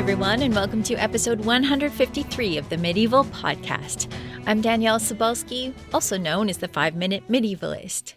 everyone, and welcome to episode 153 of the Medieval Podcast. I'm Danièle Cybulski, also known as the 5-Minute Medievalist.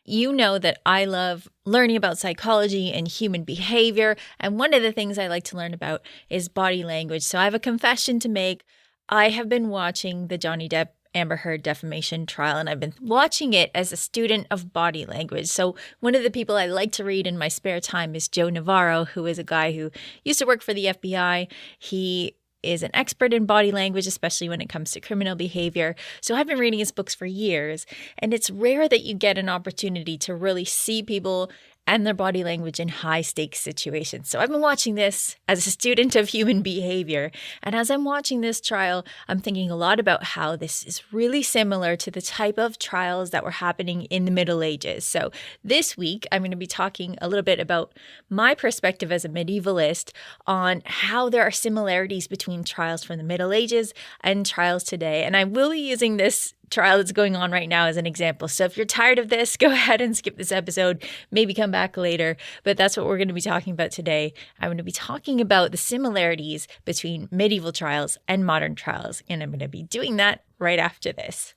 You know that I love learning about psychology and human behavior, and one of the things I like to learn about is body language. So I have a confession to make. I have been watching the Johnny Depp Amber Heard defamation trial, and I've been watching it as a student of body language. So one of the people I like to read in my spare time is Joe Navarro, who is a guy who used to work for the FBI. He is an expert in body language, especially when it comes to criminal behavior. So I've been reading his books for years, and it's rare that you get an opportunity to really see people and their body language in high-stakes situations. So I've been watching this as a student of human behavior. And as I'm watching this trial, I'm thinking a lot about how this is really similar to the type of trials that were happening in the Middle Ages. So this week, I'm going to be talking a little bit about my perspective as a medievalist on how there are similarities between trials from the Middle Ages and trials today. And I will be using this trial that's going on right now as an example. So if you're tired of this, go ahead and skip this episode, maybe come back later. But that's what we're going to be talking about today. I'm going to be talking about the similarities between medieval trials and modern trials. And I'm going to be doing that right after this.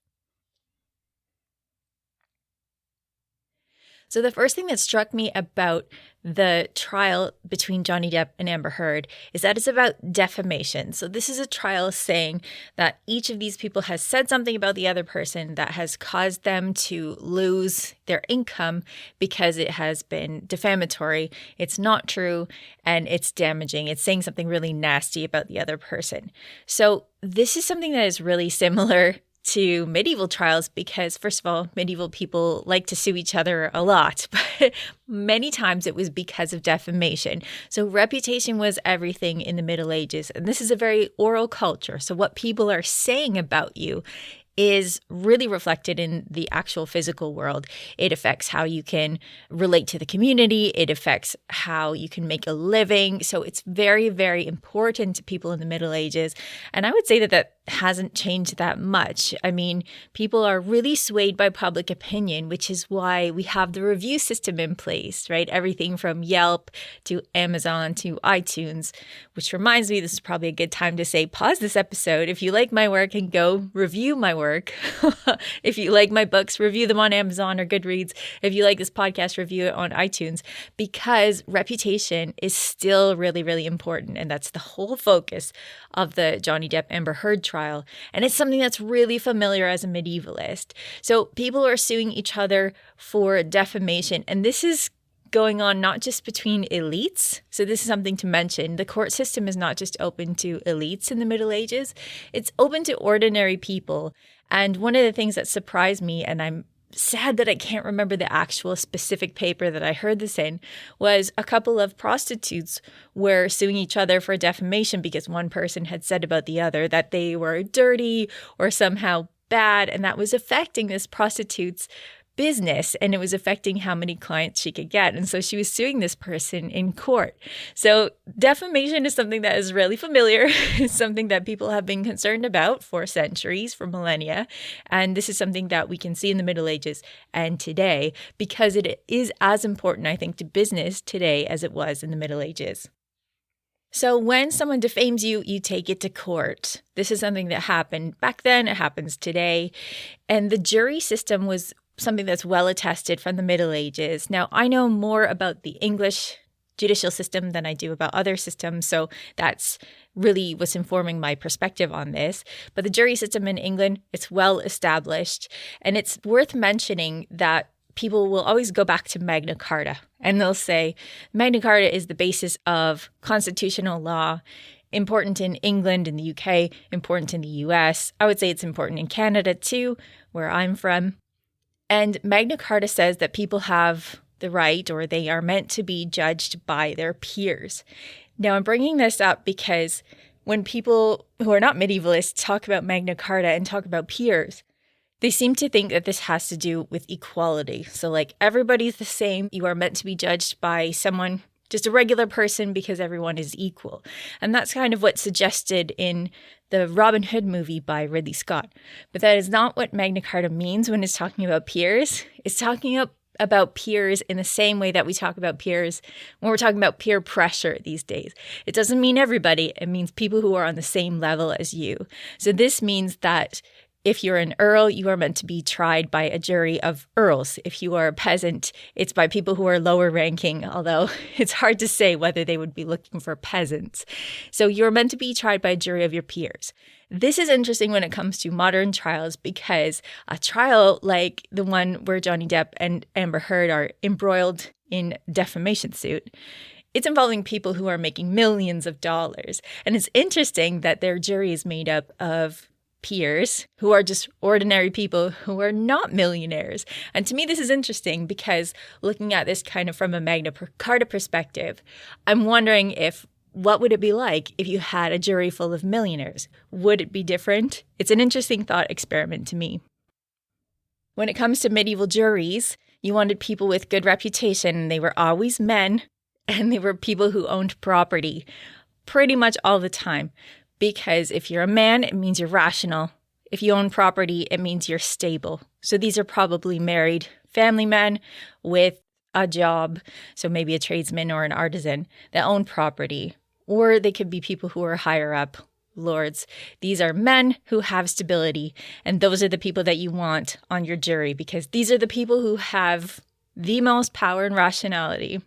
So the first thing that struck me about the trial between Johnny Depp and Amber Heard is that it's about defamation. So this is a trial saying that each of these people has said something about the other person that has caused them to lose their income because it has been defamatory. It's not true and it's damaging. It's saying something really nasty about the other person. So this is something that is really similar to medieval trials because, first of all, medieval people like to sue each other a lot, but many times it was because of defamation. So reputation was everything in the Middle Ages, and this is a very oral culture. So what people are saying about you is really reflected in the actual physical world. It affects how you can relate to the community. It affects how you can make a living. So it's very, very important to people in the Middle Ages. And I would say that that hasn't changed that much. I mean, people are really swayed by public opinion, which is why we have the review system in place, right? Everything from Yelp to Amazon to iTunes, which reminds me, this is probably a good time to say, pause this episode. If you like my work and go review my work. If you like my books, review them on Amazon or Goodreads. If you like this podcast, review it on iTunes, because reputation is still really, really important. And that's the whole focus of the Johnny Depp Amber Heard trial. And it's something that's really familiar as a medievalist. So people are suing each other for defamation. And this is going on not just between elites. So this is something to mention. The court system is not just open to elites in the Middle Ages. It's open to ordinary people. And one of the things that surprised me, and I'm sad that I can't remember the actual specific paper that I heard this in, was a couple of prostitutes were suing each other for defamation because one person had said about the other that they were dirty or somehow bad, and that was affecting this prostitute's business, and it was affecting how many clients she could get. And so she was suing this person in court. So defamation is something that is really familiar. It's something that people have been concerned about for centuries, for millennia. And this is something that we can see in the Middle Ages and today because it is as important, I think, to business today as it was in the Middle Ages. So when someone defames you, you take it to court. This is something that happened back then. It happens today. And the jury system was something that's well attested from the Middle Ages. Now, I know more about the English judicial system than I do about other systems, so that's really what's informing my perspective on this. But the jury system in England, it's well established, and it's worth mentioning that people will always go back to Magna Carta, and they'll say Magna Carta is the basis of constitutional law, important in England and the UK, important in the US. I would say it's important in Canada too, where I'm from. And Magna Carta says that people have the right, or they are meant to be judged by their peers. Now, I'm bringing this up because when people who are not medievalists talk about Magna Carta and talk about peers, they seem to think that this has to do with equality. So like everybody's the same. You are meant to be judged by someone, just a regular person, because everyone is equal. And that's kind of what's suggested in the Robin Hood movie by Ridley Scott. But that is not what Magna Carta means when it's talking about peers. It's talking about peers in the same way that we talk about peers when we're talking about peer pressure these days. It doesn't mean everybody. It means people who are on the same level as you. So this means that if you're an earl, you are meant to be tried by a jury of earls. If you are a peasant, it's by people who are lower ranking, although it's hard to say whether they would be looking for peasants. So you're meant to be tried by a jury of your peers. This is interesting when it comes to modern trials because a trial like the one where Johnny Depp and Amber Heard are embroiled in defamation suit, it's involving people who are making millions of dollars. And it's interesting that their jury is made up of peers who are just ordinary people who are not millionaires. And to me, this is interesting because looking at this kind of from a Magna Carta perspective, I'm wondering what would it be like if you had a jury full of millionaires? Would it be different? It's an interesting thought experiment to me. When it comes to medieval juries, you wanted people with good reputation, and they were always men, and they were people who owned property pretty much all the time. Because if you're a man, it means you're rational. If you own property, it means you're stable. So these are probably married family men with a job, so maybe a tradesman or an artisan that own property. Or they could be people who are higher up, lords. These are men who have stability, and those are the people that you want on your jury because these are the people who have the most power and rationality.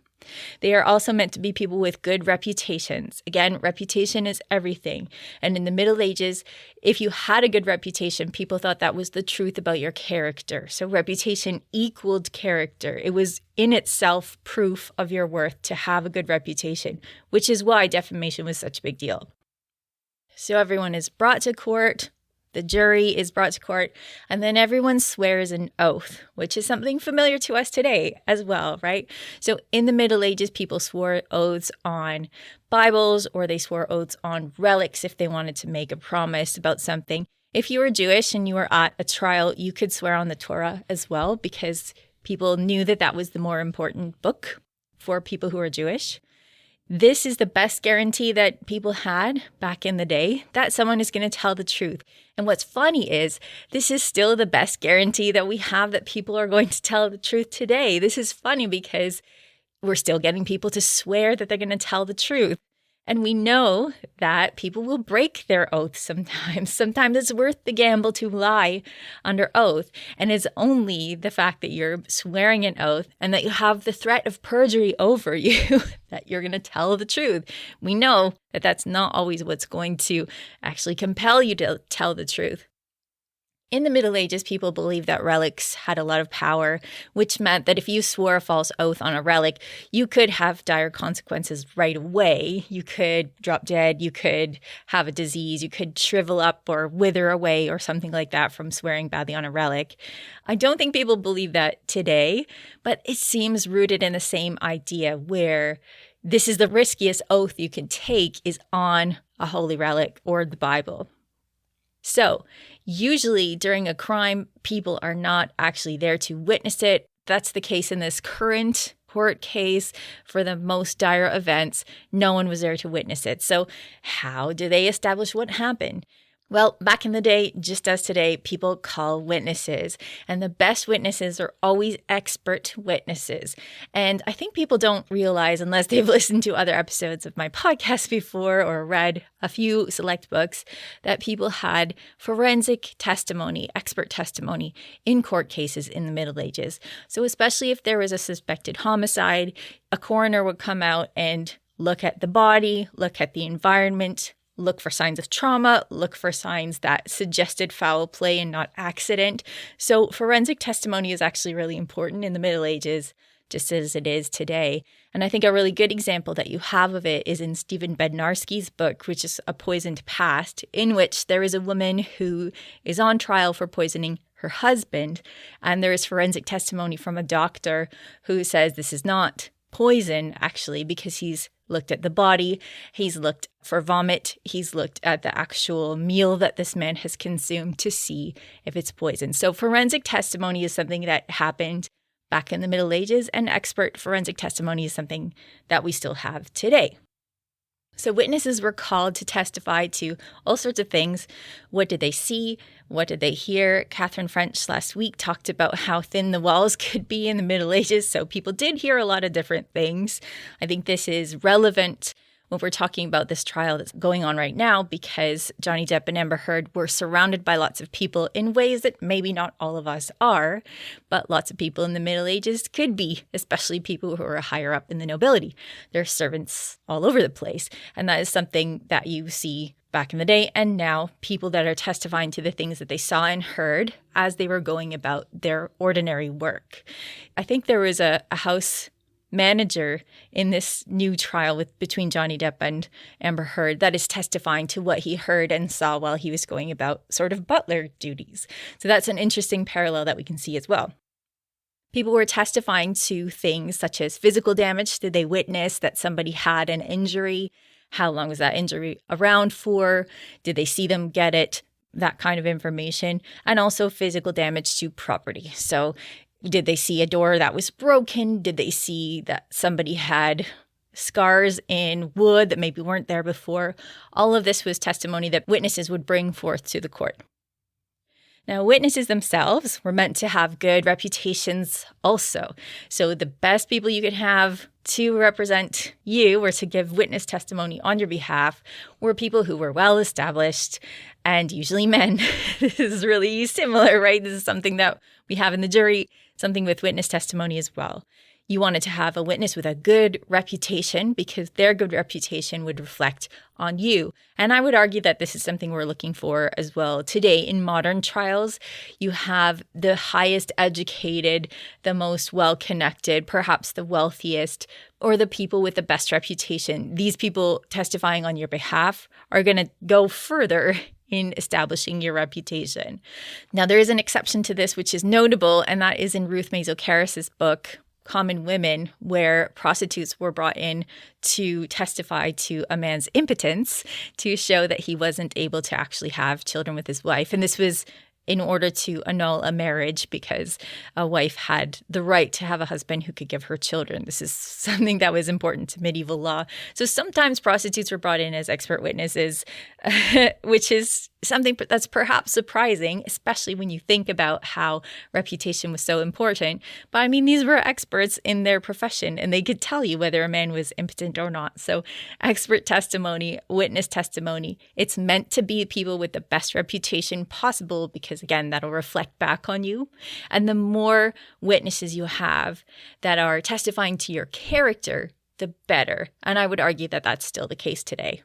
They are also meant to be people with good reputations. Again, reputation is everything. And in the Middle Ages, if you had a good reputation, people thought that was the truth about your character. So reputation equaled character. It was in itself proof of your worth to have a good reputation, which is why defamation was such a big deal. So everyone is brought to court. The jury is brought to court, and then everyone swears an oath, which is something familiar to us today as well, right? So in the Middle Ages, people swore oaths on Bibles, or they swore oaths on relics if they wanted to make a promise about something. If you were Jewish and you were at a trial, you could swear on the Torah as well, because people knew that that was the more important book for people who are Jewish. This is the best guarantee that people had back in the day, that someone is going to tell the truth. And what's funny is this is still the best guarantee that we have that people are going to tell the truth today. This is funny because we're still getting people to swear that they're going to tell the truth. And we know that people will break their oath sometimes. Sometimes it's worth the gamble to lie under oath. And it's only the fact that you're swearing an oath and that you have the threat of perjury over you that you're going to tell the truth. We know that that's not always what's going to actually compel you to tell the truth. In the Middle Ages, people believed that relics had a lot of power, which meant that if you swore a false oath on a relic, you could have dire consequences right away. You could drop dead, you could have a disease, you could shrivel up or wither away or something like that from swearing badly on a relic. I don't think people believe that today, but it seems rooted in the same idea where this is the riskiest oath you can take is on a holy relic or the Bible. So usually during a crime, people are not actually there to witness it. That's the case in this current court case. For the most dire events, no one was there to witness it. So how do they establish what happened? Well, back in the day, just as today, people call witnesses, and the best witnesses are always expert witnesses. And I think people don't realize, unless they've listened to other episodes of my podcast before or read a few select books, that people had forensic testimony, expert testimony in court cases in the Middle Ages. So especially if there was a suspected homicide, a coroner would come out and look at the body, look at the environment, look for signs of trauma, look for signs that suggested foul play and not accident. So forensic testimony is actually really important in the Middle Ages, just as it is today. And I think a really good example that you have of it is in Steven Bednarski's book, which is A Poisoned Past, in which there is a woman who is on trial for poisoning her husband. And there is forensic testimony from a doctor who says this is not poison, actually, because he's looked at the body, he's looked for vomit, he's looked at the actual meal that this man has consumed to see if it's poison. So forensic testimony is something that happened back in the Middle Ages, and expert forensic testimony is something that we still have today. So witnesses were called to testify to all sorts of things. What did they see? What did they hear? Catherine French last week talked about how thin the walls could be in the Middle Ages. So people did hear a lot of different things. I think this is relevant when we're talking about this trial that's going on right now, because Johnny Depp and Amber Heard were surrounded by lots of people in ways that maybe not all of us are, but lots of people in the Middle Ages could be, especially people who are higher up in the nobility. There are servants all over the place. And that is something that you see back in the day, and now people that are testifying to the things that they saw and heard as they were going about their ordinary work. I think there was a house manager in this new trial between Johnny Depp and Amber Heard that is testifying to what he heard and saw while he was going about sort of butler duties. So that's an interesting parallel that we can see as well. People were testifying to things such as physical damage. Did they witness that somebody had an injury? How long was that injury around for? Did they see them get it? That kind of information. And also physical damage to property. So did they see a door that was broken? Did they see that somebody had scars in wood that maybe weren't there before? All of this was testimony that witnesses would bring forth to the court. Now, witnesses themselves were meant to have good reputations also. So the best people you could have to represent you or to give witness testimony on your behalf were people who were well established, and usually men. This is really similar, right? This is something that we have in the jury, something with witness testimony as well. You wanted to have a witness with a good reputation because their good reputation would reflect on you. And I would argue that this is something we're looking for as well today in modern trials. You have the highest educated, the most well-connected, perhaps the wealthiest, or the people with the best reputation. These people testifying on your behalf are going to go further in establishing your reputation. Now, there is an exception to this, which is notable, and that is in Ruth Mazo Karras' book, Common Women, where prostitutes were brought in to testify to a man's impotence to show that he wasn't able to actually have children with his wife. And this was in order to annul a marriage because a wife had the right to have a husband who could give her children. This is something that was important to medieval law. So sometimes prostitutes were brought in as expert witnesses, which is something that's perhaps surprising, especially when you think about how reputation was so important. But I mean, these were experts in their profession, and they could tell you whether a man was impotent or not. So expert testimony, witness testimony, it's meant to be people with the best reputation possible because, again, that'll reflect back on you. And the more witnesses you have that are testifying to your character, the better. And I would argue that that's still the case today.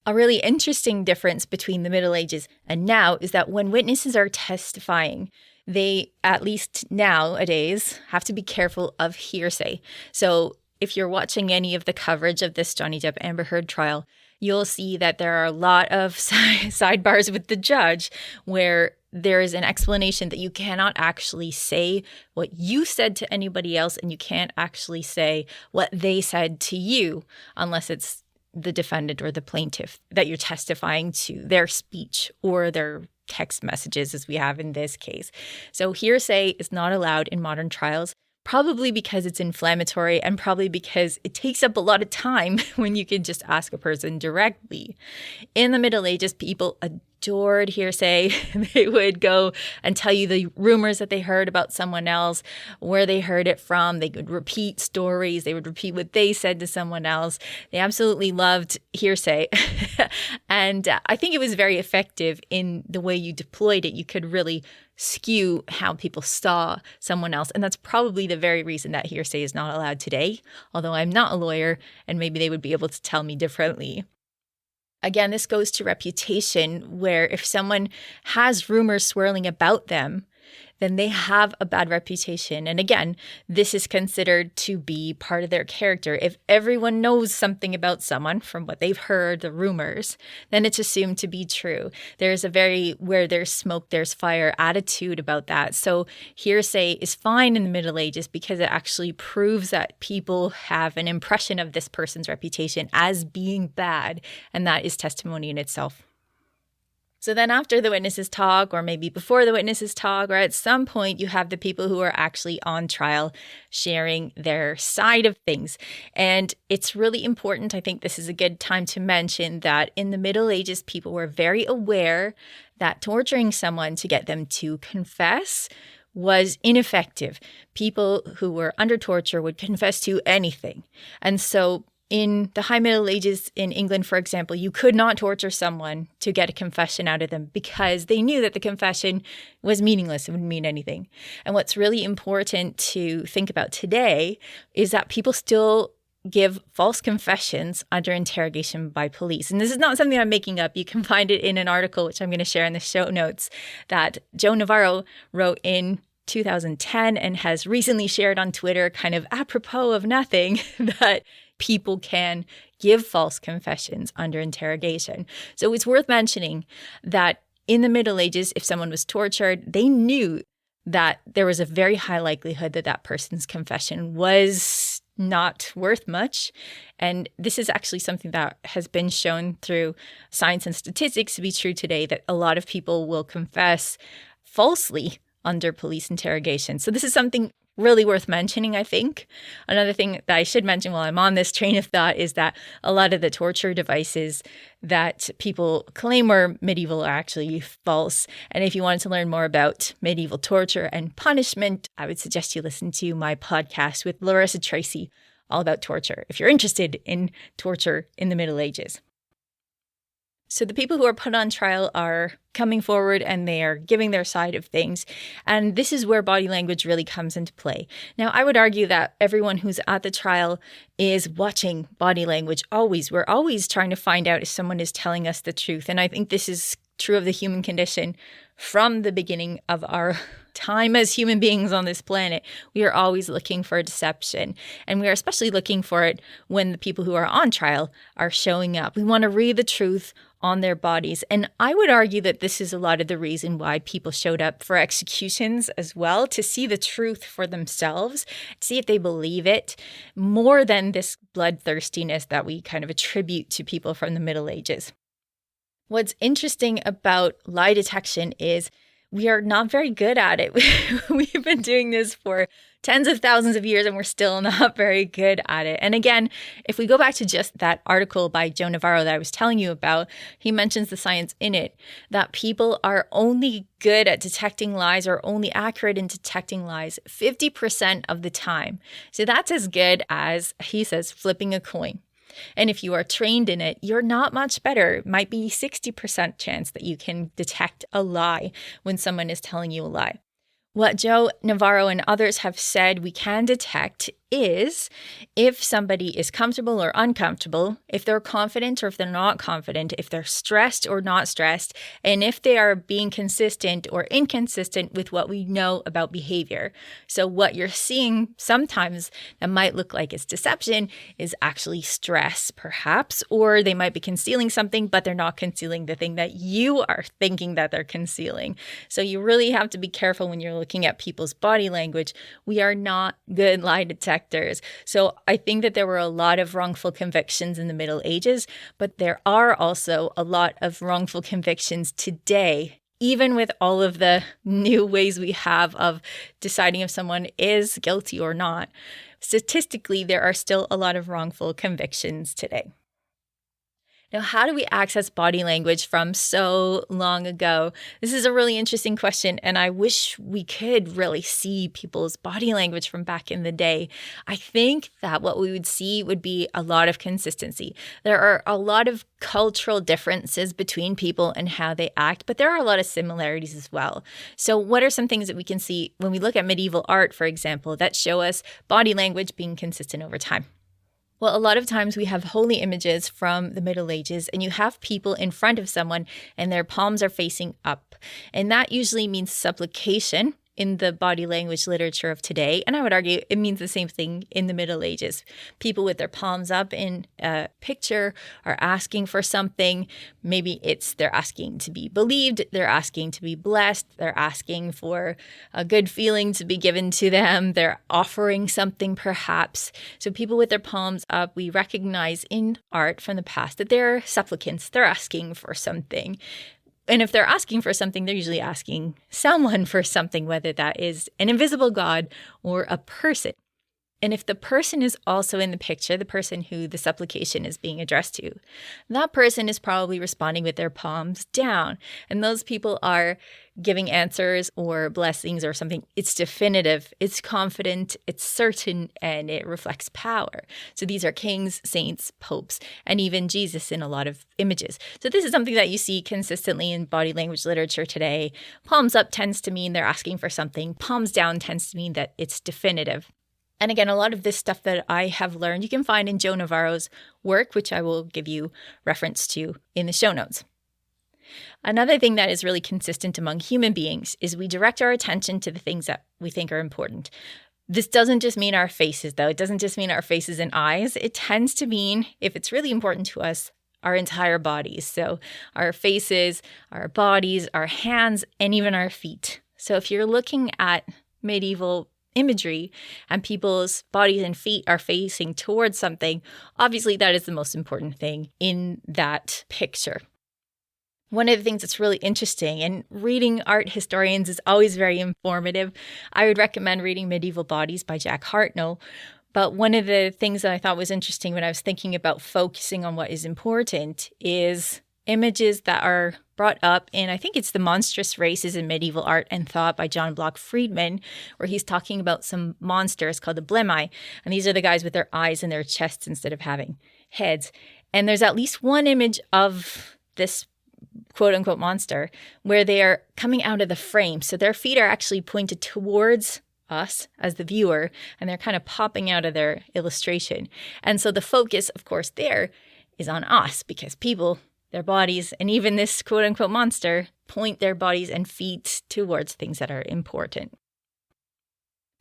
A really interesting difference between the Middle Ages and now is that when witnesses are testifying, they, at least nowadays, have to be careful of hearsay. So if you're watching any of the coverage of this Johnny Depp Amber Heard trial, you'll see that there are a lot of sidebars with the judge where there is an explanation that you cannot actually say what you said to anybody else, and you can't actually say what they said to you unless it's the defendant or the plaintiff that you're testifying to, their speech or their text messages, as we have in this case. So hearsay is not allowed in modern trials, probably because it's inflammatory and probably because it takes up a lot of time when you can just ask a person directly. In the Middle Ages, people adored hearsay. They would go and tell you the rumors that they heard about someone else, where they heard it from. They would repeat stories. They would repeat what they said to someone else. They absolutely loved hearsay. And I think it was very effective in the way you deployed it. You could really skew how people saw someone else. And that's probably the very reason that hearsay is not allowed today, although I'm not a lawyer and maybe they would be able to tell me differently. Again, this goes to reputation, where if someone has rumors swirling about them, then they have a bad reputation. And again, this is considered to be part of their character. If everyone knows something about someone from what they've heard, the rumors, then it's assumed to be true. There's a very where there's smoke, there's fire attitude about that. So hearsay is fine in the Middle Ages because it actually proves that people have an impression of this person's reputation as being bad. And that is testimony in itself. So then after the witnesses talk, or maybe before the witnesses talk, or at some point, you have the people who are actually on trial sharing their side of things. And it's really important. I think this is a good time to mention that in the Middle Ages, people were very aware that torturing someone to get them to confess was ineffective. People who were under torture would confess to anything. And so in the High Middle Ages in England, for example, you could not torture someone to get a confession out of them because they knew that the confession was meaningless. It wouldn't mean anything. And what's really important to think about today is that people still give false confessions under interrogation by police. And this is not something I'm making up. You can find it in an article, which I'm going to share in the show notes, that Joe Navarro wrote in 2010 and has recently shared on Twitter, kind of apropos of nothing, that people can give false confessions under interrogation. So it's worth mentioning that in the Middle Ages, if someone was tortured, they knew that there was a very high likelihood that that person's confession was not worth much. And this is actually something that has been shown through science and statistics to be true today, that a lot of people will confess falsely under police interrogation. So this is something really worth mentioning, I think. Another thing that I should mention while I'm on this train of thought is that a lot of the torture devices that people claim were medieval are actually false. And if you wanted to learn more about medieval torture and punishment, I would suggest you listen to my podcast with Larissa Tracy, all about torture, if you're interested in torture in the Middle Ages. So the people who are put on trial are coming forward and they are giving their side of things. And this is where body language really comes into play. Now, I would argue that everyone who's at the trial is watching body language always. We're always trying to find out if someone is telling us the truth. And I think this is true of the human condition from the beginning of our time as human beings on this planet. We are always looking for deception. And we are especially looking for it when the people who are on trial are showing up. We want to read the truth on their bodies. And I would argue that this is a lot of the reason why people showed up for executions as well, to see the truth for themselves, to see if they believe it, more than this bloodthirstiness that we kind of attribute to people from the Middle Ages. What's interesting about lie detection is we are not very good at it. We've been doing this for tens of thousands of years and we're still not very good at it. And again, if we go back to just that article by Joe Navarro that I was telling you about, he mentions the science in it, that people are only good at detecting lies or only accurate in detecting lies 50% of the time. So that's as good as, he says, flipping a coin. And if you are trained in it, you're not much better. It might be 60% chance that you can detect a lie when someone is telling you a lie. What Joe Navarro and others have said we can detect is if somebody is comfortable or uncomfortable, if they're confident or if they're not confident, if they're stressed or not stressed, and if they are being consistent or inconsistent with what we know about behavior. So what you're seeing sometimes that might look like it's deception is actually stress, perhaps, or they might be concealing something, but they're not concealing the thing that you are thinking that they're concealing. So you really have to be careful when you're looking at people's body language. We are not good lie detectors. So I think that there were a lot of wrongful convictions in the Middle Ages, but there are also a lot of wrongful convictions today, even with all of the new ways we have of deciding if someone is guilty or not. Statistically, there are still a lot of wrongful convictions today. Now, how do we access body language from so long ago? This is a really interesting question, and I wish we could really see people's body language from back in the day. I think that what we would see would be a lot of consistency. There are a lot of cultural differences between people and how they act, but there are a lot of similarities as well. So what are some things that we can see when we look at medieval art, for example, that show us body language being consistent over time? Well, a lot of times we have holy images from the Middle Ages and you have people in front of someone and their palms are facing up. And that usually means supplication in the body language literature of today. And I would argue it means the same thing in the Middle Ages. People with their palms up in a picture are asking for something. Maybe they're asking to be believed, they're asking to be blessed, they're asking for a good feeling to be given to them, they're offering something perhaps. So people with their palms up, we recognize in art from the past that they're supplicants, they're asking for something. And if they're asking for something, they're usually asking someone for something, whether that is an invisible god or a person. And if the person is also in the picture, the person who the supplication is being addressed to, that person is probably responding with their palms down. And those people are giving answers or blessings or something. It's definitive, it's confident, it's certain, and it reflects power. So these are kings, saints, popes, and even Jesus in a lot of images. So this is something that you see consistently in body language literature today. Palms up tends to mean they're asking for something. Palms down tends to mean that it's definitive. And again, a lot of this stuff that I have learned, you can find in Joe Navarro's work, which I will give you reference to in the show notes. Another thing that is really consistent among human beings is we direct our attention to the things that we think are important. This doesn't just mean our faces, though. It doesn't just mean our faces and eyes. It tends to mean, if it's really important to us, our entire bodies. So our faces, our bodies, our hands, and even our feet. So if you're looking at medieval imagery and people's bodies and feet are facing towards something, obviously that is the most important thing in that picture. One of the things that's really interesting, and reading art historians is always very informative. I would recommend reading Medieval Bodies by Jack Hartnell. But one of the things that I thought was interesting when I was thinking about focusing on what is important is images that are brought up in, I think it's the Monstrous Races in Medieval Art and Thought by John Block Friedman, where he's talking about some monsters called the blemi. And these are the guys with their eyes in their chests instead of having heads. And there's at least one image of this quote unquote monster where they are coming out of the frame. So their feet are actually pointed towards us as the viewer, and they're kind of popping out of their illustration. And so the focus, of course, there is on us because people, their bodies, and even this quote-unquote monster point their bodies and feet towards things that are important.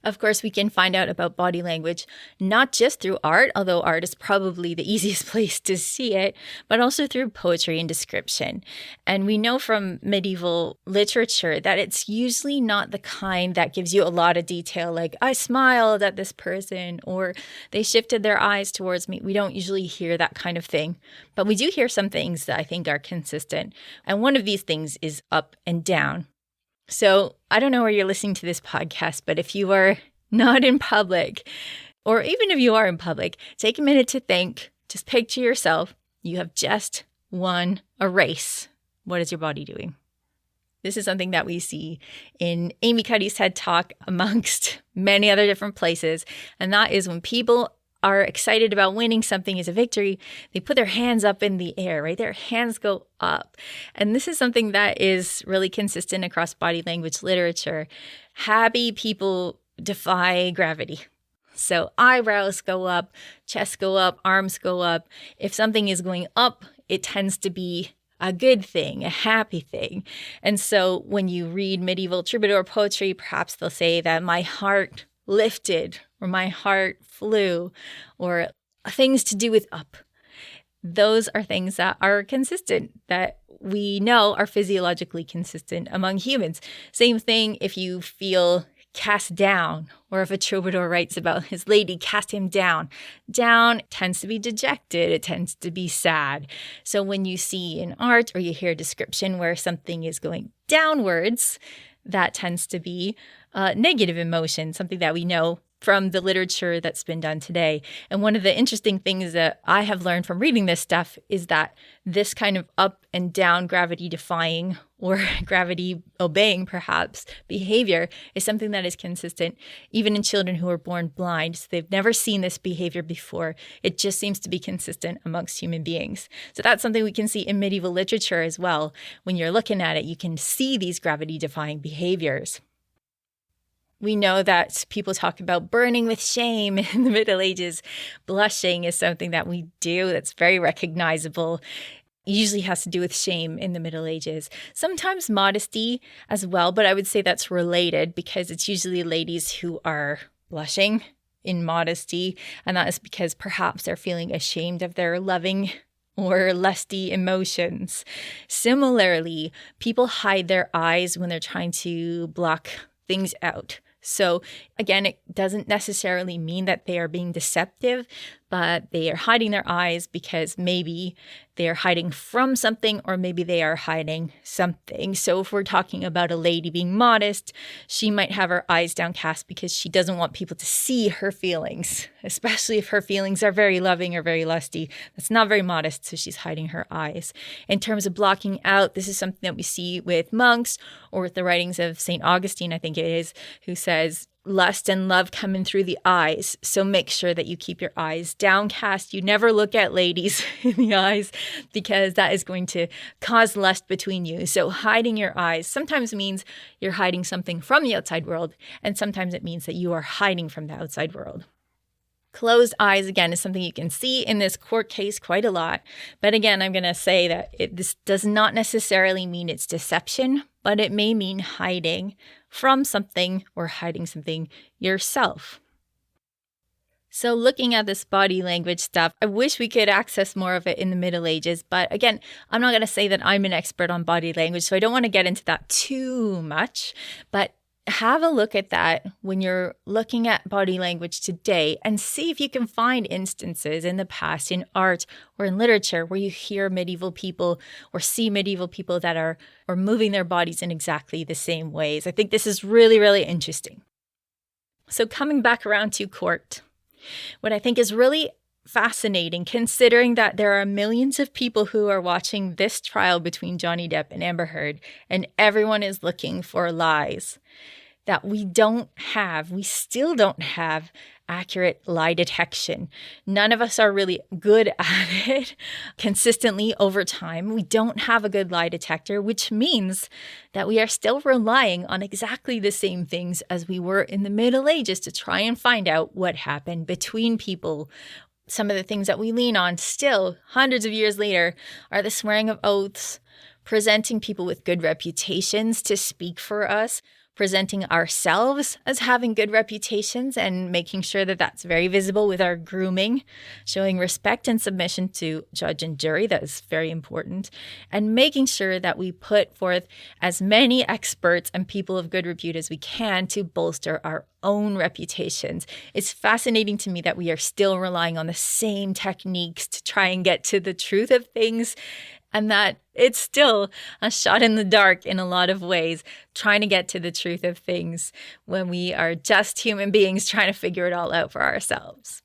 Of course, we can find out about body language not just through art, although art is probably the easiest place to see it, but also through poetry and description. And we know from medieval literature that it's usually not the kind that gives you a lot of detail, like, I smiled at this person, or they shifted their eyes towards me. We don't usually hear that kind of thing. But we do hear some things that I think are consistent. And one of these things is up and down. So I don't know where you're listening to this podcast, but if you are not in public, or even if you are in public, take a minute to think. Just picture yourself. You have just won a race. What is your body doing? This is something that we see in Amy Cuddy's TED Talk amongst many other different places. And that is when people are excited about winning something as a victory, they put their hands up in the air, right? Their hands go up. And this is something that is really consistent across body language literature. Happy people defy gravity. So eyebrows go up, chest go up, arms go up. If something is going up, it tends to be a good thing, a happy thing. And so when you read medieval troubadour poetry, perhaps they'll say that my heart lifted, or my heart flew, or things to do with up. Those are things that are consistent, that we know are physiologically consistent among humans. Same thing if you feel cast down, or if a troubadour writes about his lady cast him down. Down tends to be dejected. It tends to be sad. So when you see in art or you hear a description where something is going downwards, that tends to be negative emotion, something that we know from the literature that's been done today. And one of the interesting things that I have learned from reading this stuff is that this kind of up and down gravity defying, or gravity obeying perhaps, behavior is something that is consistent even in children who are born blind. So they've never seen this behavior before. It just seems to be consistent amongst human beings. So that's something we can see in medieval literature as well. When you're looking at it, you can see these gravity defying behaviors. We know that people talk about burning with shame in the Middle Ages. Blushing is something that we do that's very recognizable. It usually has to do with shame in the Middle Ages. Sometimes modesty as well, but I would say that's related because it's usually ladies who are blushing in modesty, and that is because perhaps they're feeling ashamed of their loving or lusty emotions. Similarly, people hide their eyes when they're trying to block things out. So again, it doesn't necessarily mean that they are being deceptive, but they are hiding their eyes because maybe they are hiding from something, or maybe they are hiding something. So if we're talking about a lady being modest, she might have her eyes downcast because she doesn't want people to see her feelings, especially if her feelings are very loving or very lusty. That's not very modest, so she's hiding her eyes. In terms of blocking out, this is something that we see with monks or with the writings of St. Augustine, I think it is, who says, lust and love come in through the eyes. So make sure that you keep your eyes downcast. You never look at ladies in the eyes because that is going to cause lust between you. So hiding your eyes sometimes means you're hiding something from the outside world, and sometimes it means that you are hiding from the outside world. Closed eyes, again, is something you can see in this court case quite a lot. But again, I'm going to say that this does not necessarily mean it's deception, but it may mean hiding from something or hiding something yourself. So looking at this body language stuff, I wish we could access more of it in the Middle Ages. But again, I'm not going to say that I'm an expert on body language, so I don't want to get into that too much. But have a look at that when you're looking at body language today and see if you can find instances in the past in art or in literature where you hear medieval people or see medieval people that are moving their bodies in exactly the same ways. I think this is really, really interesting. So coming back around to court, what I think is really fascinating, considering that there are millions of people who are watching this trial between Johnny Depp and Amber Heard, and everyone is looking for lies, that we still don't have accurate lie detection. None of us are really good at it consistently over time. We don't have a good lie detector, which means that we are still relying on exactly the same things as we were in the Middle Ages to try and find out what happened between people. Some of the things that we lean on still, hundreds of years later, are the swearing of oaths, presenting people with good reputations to speak for us, presenting ourselves as having good reputations and making sure that that's very visible with our grooming, showing respect and submission to judge and jury. That is very important. And making sure that we put forth as many experts and people of good repute as we can to bolster our own reputations. It's fascinating to me that we are still relying on the same techniques to try and get to the truth of things, and that it's still a shot in the dark in a lot of ways, trying to get to the truth of things when we are just human beings trying to figure it all out for ourselves.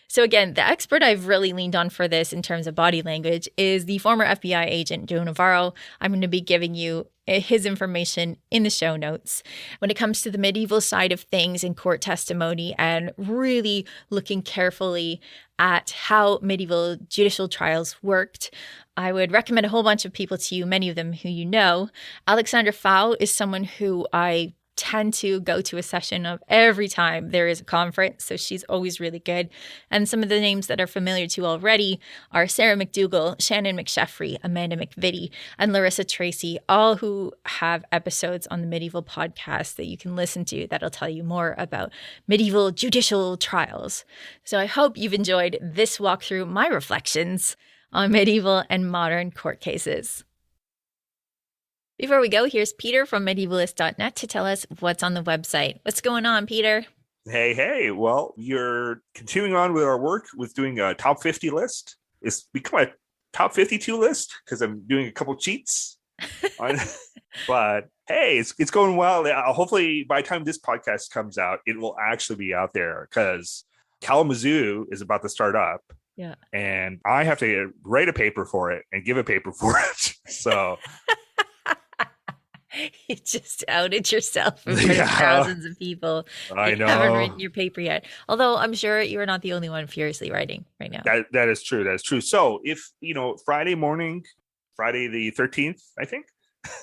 So again, the expert I've really leaned on for this in terms of body language is the former FBI agent, Joe Navarro. I'm going to be giving you his information in the show notes. When it comes to the medieval side of things in court testimony and really looking carefully at how medieval judicial trials worked, I would recommend a whole bunch of people to you, many of them who you know. Aleksandra Pfau is someone who I tend to go to a session of every time there is a conference, so she's always really good. And some of the names that are familiar to you already are Sara McDougall, Shannon McSheffrey, Amanda McVitty, and Larissa Tracy, all who have episodes on the Medieval podcast that you can listen to that'll tell you more about medieval judicial trials. So I hope you've enjoyed this walk through my reflections on medieval and modern court cases. Before we go, here's Peter from medievalist.net to tell us what's on the website. What's going on, Peter? Hey. Well, you're continuing on with our work with doing a top 50 list. It's become a top 52 list because I'm doing a couple cheats. But hey, it's going well. Hopefully by the time this podcast comes out, it will actually be out there because Kalamazoo is about to start up. Yeah. And I have to write a paper for it and give a paper for it. So... You just outed yourself in front of thousands of people. I know. You haven't written your paper yet. Although I'm sure you're not the only one furiously writing right now. That is true. That is true. So if, Friday morning, Friday the 13th, I think.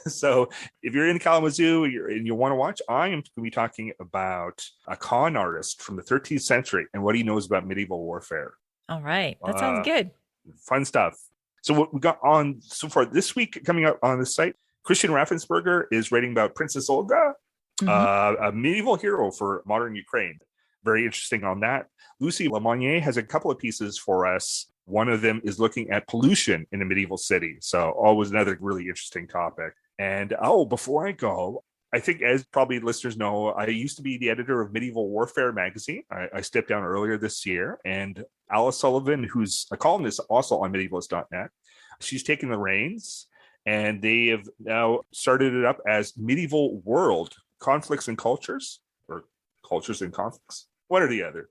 So if you're in Kalamazoo and you want to watch, I am going to be talking about a con artist from the 13th century and what he knows about medieval warfare. All right. That sounds good. Fun stuff. So what we got on so far this week coming up on the site, Christian Raffensperger is writing about Princess Olga, a medieval hero for modern Ukraine. Very interesting on that. Lucy Lemonnier has a couple of pieces for us. One of them is looking at pollution in a medieval city. So always another really interesting topic. And before I go, I think, as probably listeners know, I used to be the editor of Medieval Warfare magazine. I stepped down earlier this year, and Alice Sullivan, who's a columnist also on medievalist.net, she's taken the reins, and they have now started it up as Medieval World, Conflicts and Cultures, or Cultures and Conflicts, one or the other.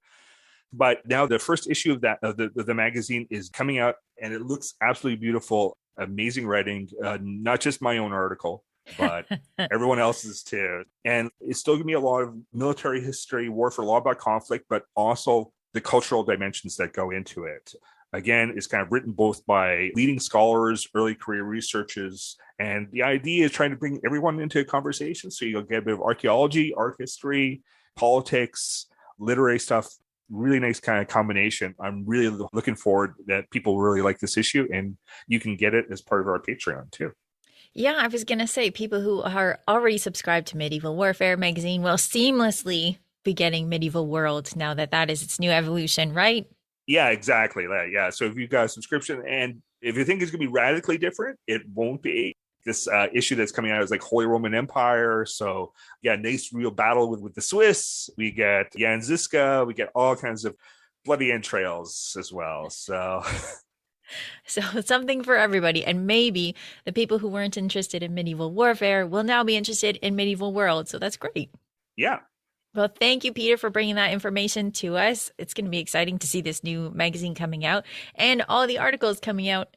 But now the first issue of the magazine is coming out, and it looks absolutely beautiful. Amazing writing, not just my own article, but everyone else's too. And it's still going to be a lot of military history, warfare, a lot about conflict, but also the cultural dimensions that go into it. Again, it's kind of written both by leading scholars, early career researchers, and the idea is trying to bring everyone into a conversation. So you'll get a bit of archaeology, art history, politics, literary stuff. Really nice kind of combination. I'm really looking forward that people really like this issue, and you can get it as part of our Patreon too. Yeah, I was going to say people who are already subscribed to Medieval Warfare magazine will seamlessly be getting Medieval World now that is its new evolution, right? Yeah, exactly. Yeah. So if you've got a subscription, and if you think it's going to be radically different, it won't be. This issue that's coming out is like Holy Roman Empire. So yeah, nice real battle with the Swiss. We get Jan Ziska. We get all kinds of bloody entrails as well. So something for everybody. And maybe the people who weren't interested in medieval warfare will now be interested in Medieval World. So that's great. Yeah. Well, thank you, Peter, for bringing that information to us. It's going to be exciting to see this new magazine coming out and all the articles coming out,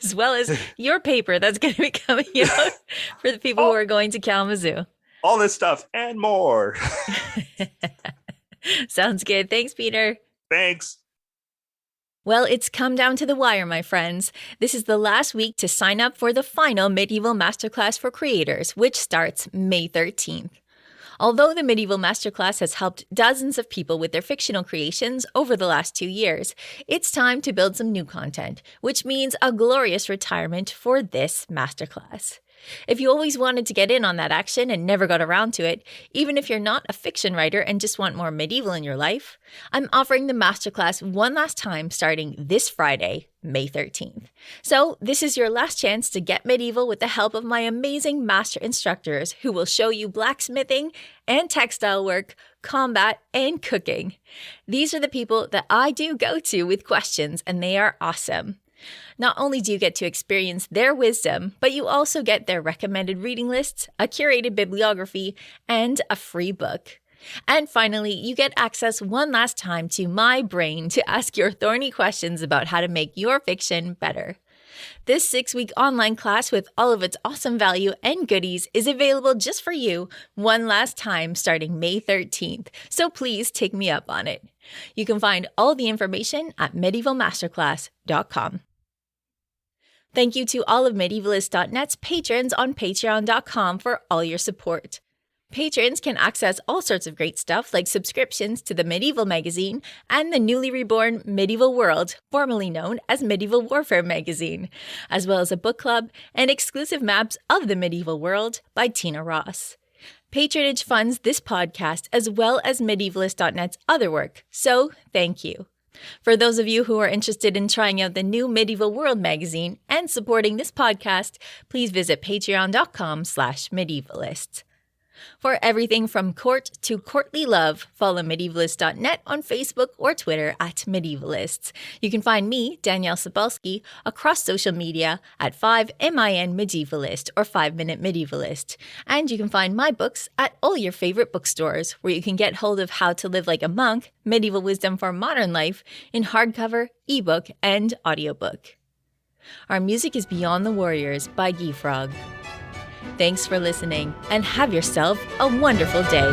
as well as your paper that's going to be coming out for the people who are going to Kalamazoo. All this stuff and more. Sounds good. Thanks, Peter. Thanks. Well, it's come down to the wire, my friends. This is the last week to sign up for the final Medieval Masterclass for Creators, which starts May 13th. Although the Medieval Masterclass has helped dozens of people with their fictional creations over the last 2 years, it's time to build some new content, which means a glorious retirement for this masterclass. If you always wanted to get in on that action and never got around to it, even if you're not a fiction writer and just want more medieval in your life, I'm offering the masterclass one last time starting this Friday, May 13th. So this is your last chance to get medieval with the help of my amazing master instructors who will show you blacksmithing and textile work, combat, and cooking. These are the people that I do go to with questions, and they are awesome. Not only do you get to experience their wisdom, but you also get their recommended reading lists, a curated bibliography, and a free book. And finally, you get access one last time to my brain to ask your thorny questions about how to make your fiction better. This 6-week online class with all of its awesome value and goodies is available just for you one last time starting May 13th, so please take me up on it. You can find all the information at medievalmasterclass.com. Thank you to all of Medievalist.net's patrons on patreon.com for all your support. Patrons can access all sorts of great stuff like subscriptions to the Medieval magazine and the newly reborn Medieval World, formerly known as Medieval Warfare magazine, as well as a book club and exclusive maps of the Medieval World by Tina Ross. Patronage funds this podcast as well as Medievalist.net's other work, so thank you. For those of you who are interested in trying out the new Medieval World magazine and supporting this podcast, please visit patreon.com/medievalists. For everything from court to courtly love, follow Medievalist.net on Facebook or Twitter at Medievalists. You can find me, Danièle Cybulski, across social media at 5MIN Medievalist or 5-Minute Medievalist. And you can find my books at all your favorite bookstores, where you can get hold of How to Live Like a Monk, Medieval Wisdom for Modern Life, in hardcover, ebook, and audiobook. Our music is Beyond the Warriors by Geefrog. Thanks for listening, and have yourself a wonderful day.